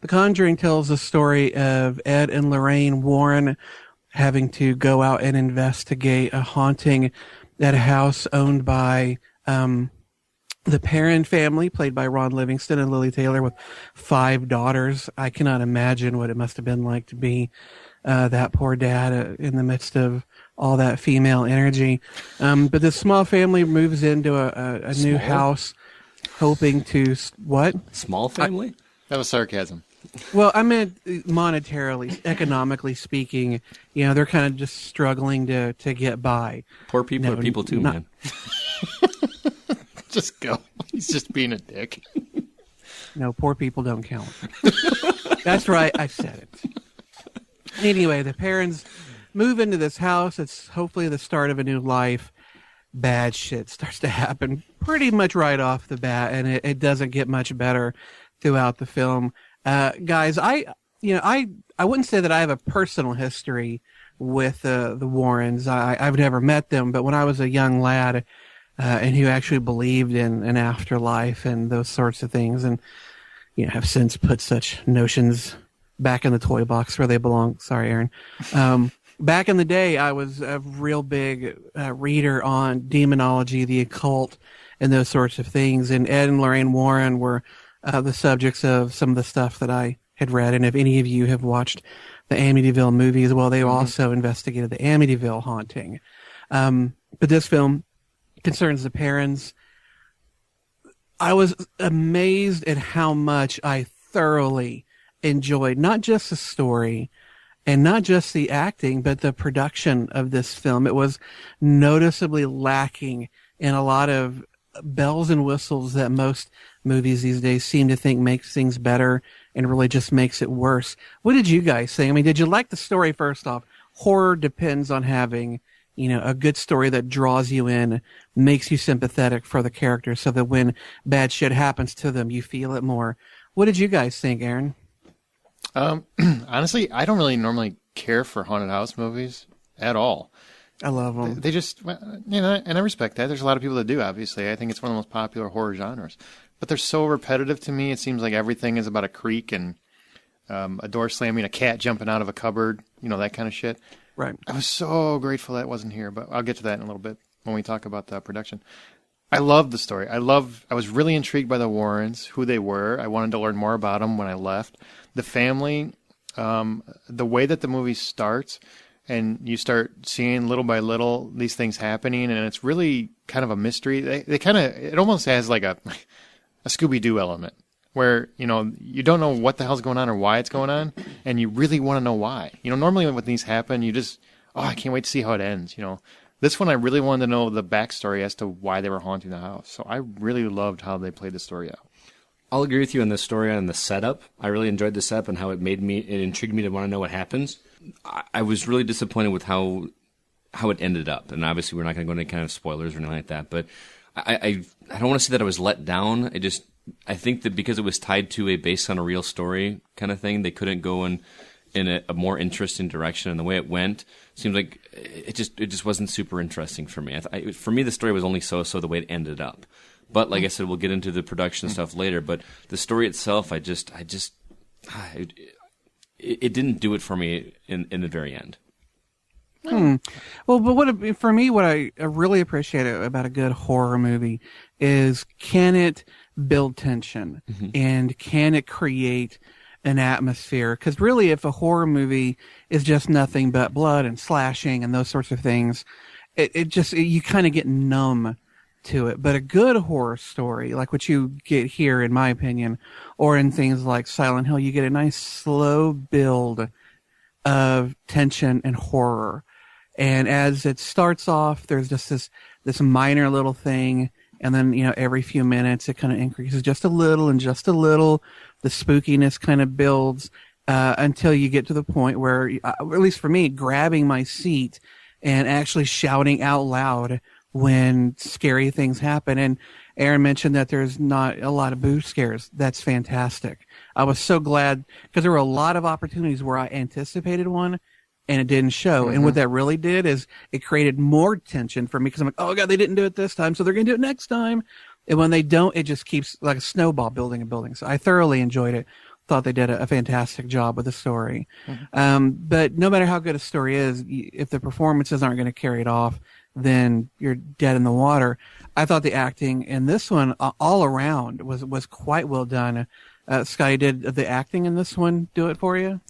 The Conjuring tells the story of Ed and Lorraine Warren having to go out and investigate a haunting at a house owned by the Perrin family, played by Ron Livingston and Lily Taylor, with 5 daughters. I cannot imagine what it must have been like to be that poor dad in the midst of all that female energy. But this small family moves into a new house, hoping to what? Small family? That was sarcasm. Well, I meant monetarily, economically speaking. You know, they're kind of just struggling to get by. Poor people are people too, man. Just go. He's just being a dick. No, poor people don't count. That's right. I said it. Anyway, the parents move into this house. It's hopefully the start of a new life. Bad shit starts to happen pretty much right off the bat, and it doesn't get much better throughout the film. Guys, I wouldn't say that I have a personal history with the Warrens. I've never met them, but when I was a young lad, and who actually believed in an afterlife and those sorts of things, and have since put such notions back in the toy box where they belong. Sorry, Aaron. Back in the day, I was a real big reader on demonology, the occult, and those sorts of things. And Ed and Lorraine Warren were the subjects of some of the stuff that I had read. And if any of you have watched the Amityville movies, well, they also investigated the Amityville haunting. But this film concerns the parents. I was amazed at how much I thoroughly enjoyed not just the story and not just the acting, but the production of this film. It was noticeably lacking in a lot of bells and whistles that most movies these days seem to think makes things better and really just makes it worse. What did you guys think? I mean, did you like the story? First off, horror depends on having a good story that draws you in, makes you sympathetic for the characters so that when bad shit happens to them, you feel it more. What did you guys think, Aaron? Honestly, I don't really normally care for haunted house movies at all. I love them. They just, and I respect that. There's a lot of people that do, obviously. I think it's one of the most popular horror genres. But they're so repetitive to me. It seems like everything is about a creak and a door slamming, a cat jumping out of a cupboard, that kind of shit. Right. I was so grateful that wasn't here, but I'll get to that in a little bit when we talk about the production. I loved the story. I was really intrigued by the Warrens, who they were. I wanted to learn more about them when I left. The family, the way that the movie starts, and you start seeing little by little these things happening, and it's really kind of a mystery. It almost has like a Scooby-Doo element, where, you don't know what the hell's going on or why it's going on, and you really want to know why. Normally when these happen, you just, I can't wait to see how it ends, This one, I really wanted to know the backstory as to why they were haunting the house. So I really loved how they played the story out. I'll agree with you on the story and the setup. I really enjoyed the setup and how it intrigued me to want to know what happens. I was really disappointed with how it ended up. And obviously we're not going to go into any kind of spoilers or anything like that. But I don't want to say that I was let down. I think that because it was tied to a based on a real story kind of thing, they couldn't go in a more interesting direction. And the way it went seems like it just wasn't super interesting for me. For me, the story was only so the way it ended up. But like I said, we'll get into the production stuff later. But the story itself, it didn't do it for me in the very end. Well, but what I really appreciate about a good horror movie is, can it build tension and can it create an atmosphere? Because really, if a horror movie is just nothing but blood and slashing and those sorts of things, you kind of get numb to it. But a good horror story, like what you get here, in my opinion, or in things like Silent Hill, you get a nice slow build of tension and horror. And as it starts off, there's just this minor little thing, and then every few minutes it kind of increases just a little and just a little. The spookiness kind of builds until you get to the point where, at least for me, grabbing my seat and actually shouting out loud when scary things happen. And Aaron mentioned that there's not a lot of boo scares. That's fantastic. I was so glad, because there were a lot of opportunities where I anticipated one and it didn't show. And what that really did is it created more tension for me, because I'm like, oh God, they didn't do it this time, so they're going to do it next time. And when they don't, it just keeps like a snowball building and building. So I thoroughly enjoyed it. thought they did a fantastic job with the story. But no matter how good a story is, if the performances aren't going to carry it off, then you're dead in the water. I thought the acting in this one all around was quite well done. Scotty, did the acting in this one do it for you?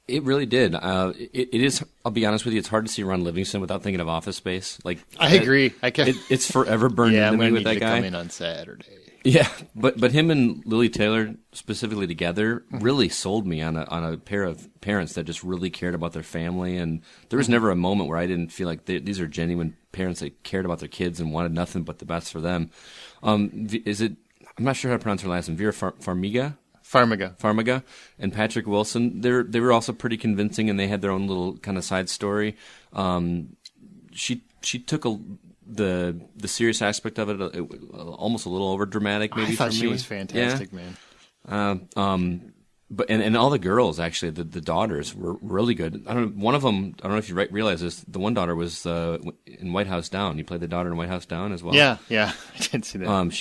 It really did. It is. I'll be honest with you. It's hard to see Ron Livingston without thinking of Office Space. Like I agree. It's forever burned Yeah, into I'm me gonna with need that you to guy. come in on Saturday. Yeah, but him and Lily Taylor specifically together really sold me on a pair of parents that just really cared about their family, and there was never a moment where I didn't feel like these are genuine parents that cared about their kids and wanted nothing but the best for them. Is it? I'm not sure how to pronounce her last name. Vera Farmiga. Farmiga and Patrick Wilson. They were also pretty convincing, and they had their own little kind of side story. She took the serious aspect of it almost a little over dramatic. Maybe I thought for she me. was fantastic, man. But and all the girls actually, the daughters were really good. I don't know. One of them, I don't know if you realize this. The one daughter was in White House Down. You played the daughter in White House Down as well. Yeah, I did see that.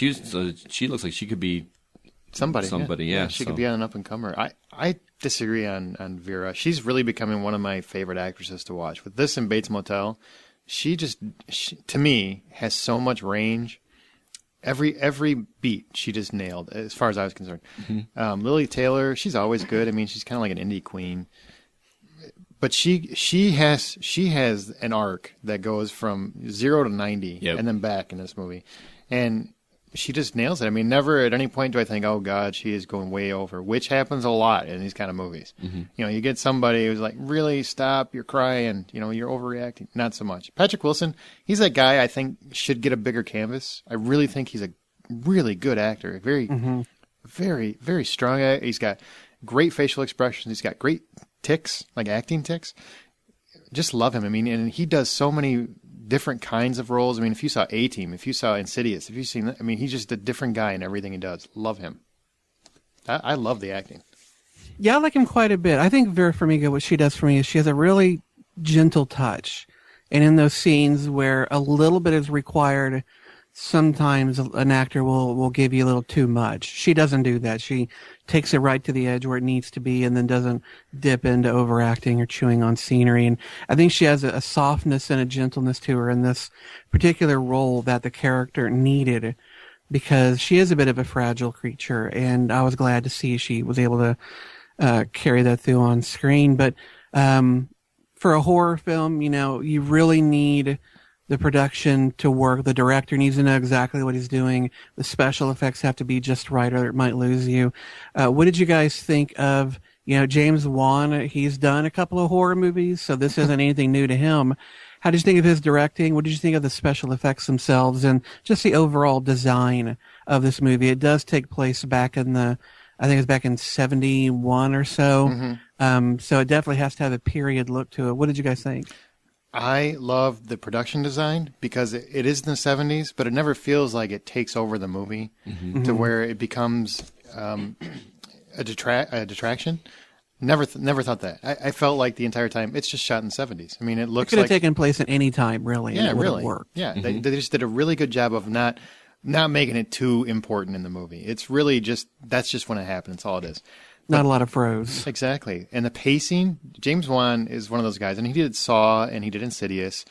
She looks like she could be Somebody, yeah. She could be an up-and-comer. I disagree on Vera. She's really becoming one of my favorite actresses to watch. With this and Bates Motel, she to me, has so much range. Every beat she just nailed, as far as I was concerned. Lily Taylor, she's always good. I mean, she's kind of like an indie queen. But she has an arc that goes from 0 to 90 and then back in this movie. And she just nails it. I mean, never at any point do I think, oh, God, she is going way over, which happens a lot in these kind of movies. You know, you get somebody who's like, really, stop, you're crying, you know, you're overreacting. Not so much. Patrick Wilson, he's that guy I think should get a bigger canvas. I really think he's a really good actor. Very, very strong. He's got great facial expressions. He's got great tics, like acting tics. Just love him. I mean, and he does so many different kinds of roles. I mean, if you saw A-Team, if you saw Insidious, if you've seen that, I mean, he's just a different guy in everything he does. Love him. I love the acting. Yeah, I like him quite a bit. I think Vera Farmiga, what she does for me is she has a really gentle touch. And in those scenes where a little bit is required, sometimes an actor will give you a little too much. She doesn't do that. She takes it right to the edge where it needs to be and then doesn't dip into overacting or chewing on scenery. And I think she has a softness and a gentleness to her in this particular role that the character needed, because she is a bit of a fragile creature, and I was glad to see she was able to carry that through on screen. But for a horror film, you know, you really need the production to work. The director needs to know exactly what he's doing. The special effects have to be just right, or it might lose you. What did you guys think of, you know, James Wan? He's done a couple of horror movies, so this isn't anything new to him. How did you think of his directing? What did you think of the special effects themselves and just the overall design of this movie? It does take place back in I think it's back in 71 or so. So it definitely has to have a period look to it. What did you guys think? I love the production design because it is in the 70s, but it never feels like it takes over the movie to where it becomes a detraction. Never thought that. I felt like the entire time it's just shot in the 70s. I mean, it looks It could like have taken place at any time, really. yeah, and it would have really worked. Yeah, they just did a really good job of not making it too important in the movie. It's really that's just when it happens. That's all it is. Not a lot of froze. Exactly. And the pacing, James Wan is one of those guys, and he did Saw and he did Insidious.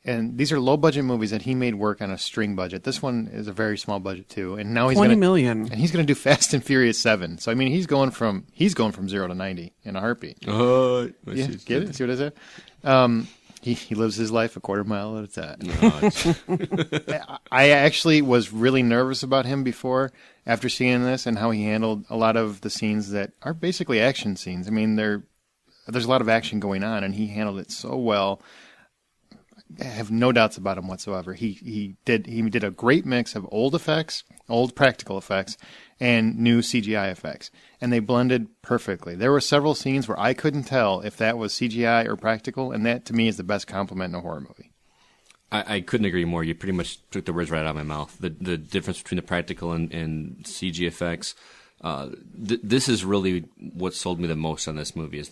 And these are low-budget movies that he made work on a string budget. This one is a very small budget too, and now he's $20 million. and he's going to do Fast and Furious 7. So I mean, he's going from 0 to 90 in a heartbeat. Oh, Yeah, get it? See what I said? He lives his life a quarter mile at a time. I actually was really nervous about him before, after seeing this, and how he handled a lot of the scenes that are basically action scenes. I mean, there's a lot of action going on, and he handled it so well. I have no doubts about him whatsoever. He did a great mix of old effects, old practical effects, and new CGI effects, and they blended perfectly. There were several scenes where I couldn't tell if that was CGI or practical, and that to me is the best compliment in a horror movie. I couldn't agree more. You pretty much took the words right out of my mouth. The difference between the practical and CG effects. This is really what sold me the most on this movie is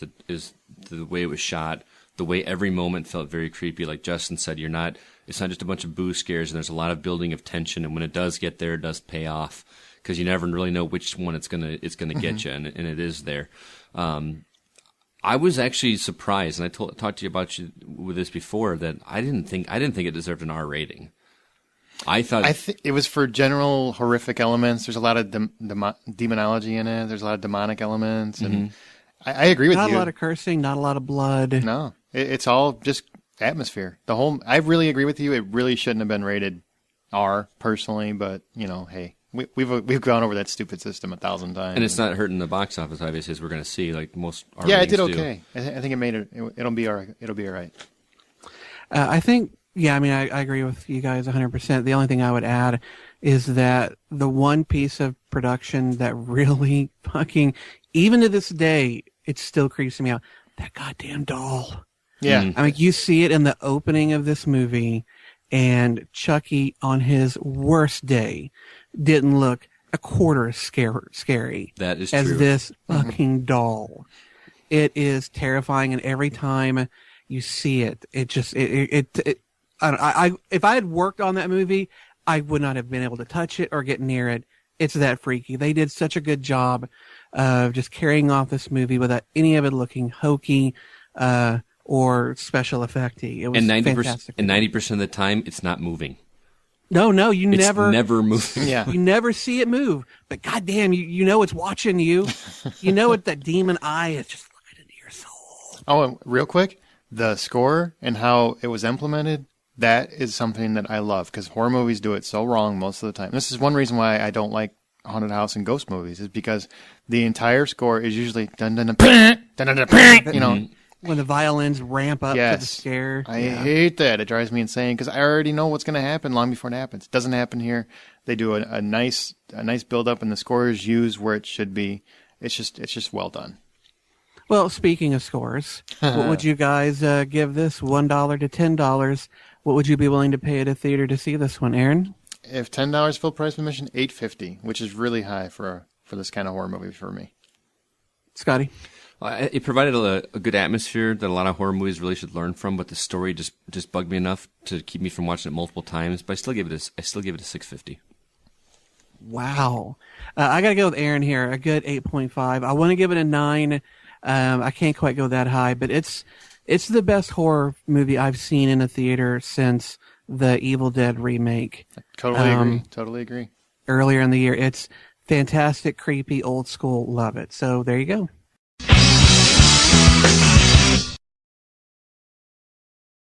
the way it was shot. The way every moment felt very creepy. Like Justin said, it's not just a bunch of boo scares, and there's a lot of building of tension, and when it does get there, it does pay off. because you never really know which one it's gonna get you, and it is there. I was actually surprised, and I talked to you about with this before, that I didn't think it deserved an R rating. I thought it was for general horrific elements. There's a lot of demonology in it. There's a lot of demonic elements, and I agree with you. Not a lot of cursing, not a lot of blood. No, it's all just atmosphere. I really agree with you. It really shouldn't have been rated R personally, but hey, we've gone over that stupid system 1,000 times, and it's not hurting the box office, obviously, as we're going to see. Like most R yeah, it did ratings okay. I think it made it. It'll be all right. It'll be all right. I think. Yeah, I mean, I agree with you guys 100%. The only thing I would add is that the one piece of production that really fucking, even to this day, it still creeps me out. That goddamn doll. Yeah. I mean, you see it in the opening of this movie, and Chucky, on his worst day, didn't look a quarter as scary That is as true. this fucking doll. It is terrifying, and every time you see it, it just, if I had worked on that movie, I would not have been able to touch it or get near it. It's that freaky. They did such a good job of just carrying off this movie without any of it looking hokey or special effecty. It was fantastic. And 90% of the time, it's not moving. No, It's never moving. Yeah. You never see it move. But goddamn, you know it's watching you. You know it. That demon eye is just looking into your soul. Oh, and real quick, the score and how it was implemented. That is something that I love, because horror movies do it so wrong most of the time. This is one reason why I don't like haunted house and ghost movies, is because the entire score is usually dun dun dun dun dun dun dun, when the violins ramp up to the Yes. scare. I hate that. It drives me insane, because I already know what's going to happen long before it happens. It doesn't happen here. They do a nice build up, and the score is used where it should be. It's just well done. Well, speaking of scores, what would you guys give this? $1 to $10. What would you be willing to pay at a theater to see this one, Aaron? If $10 full price admission, $8.50, which is really high for this kind of horror movie for me. Scotty? It provided a good atmosphere that a lot of horror movies really should learn from, but the story just bugged me enough to keep me from watching it multiple times. But I still give it a $6.50. Wow. I got to go with Aaron here. A good 8.5. I want to give it a 9. I can't quite go that high, but it's the best horror movie I've seen in a theater since the Evil Dead remake. Totally agree. Earlier in the year. It's fantastic, creepy, old school. Love it. So there you go.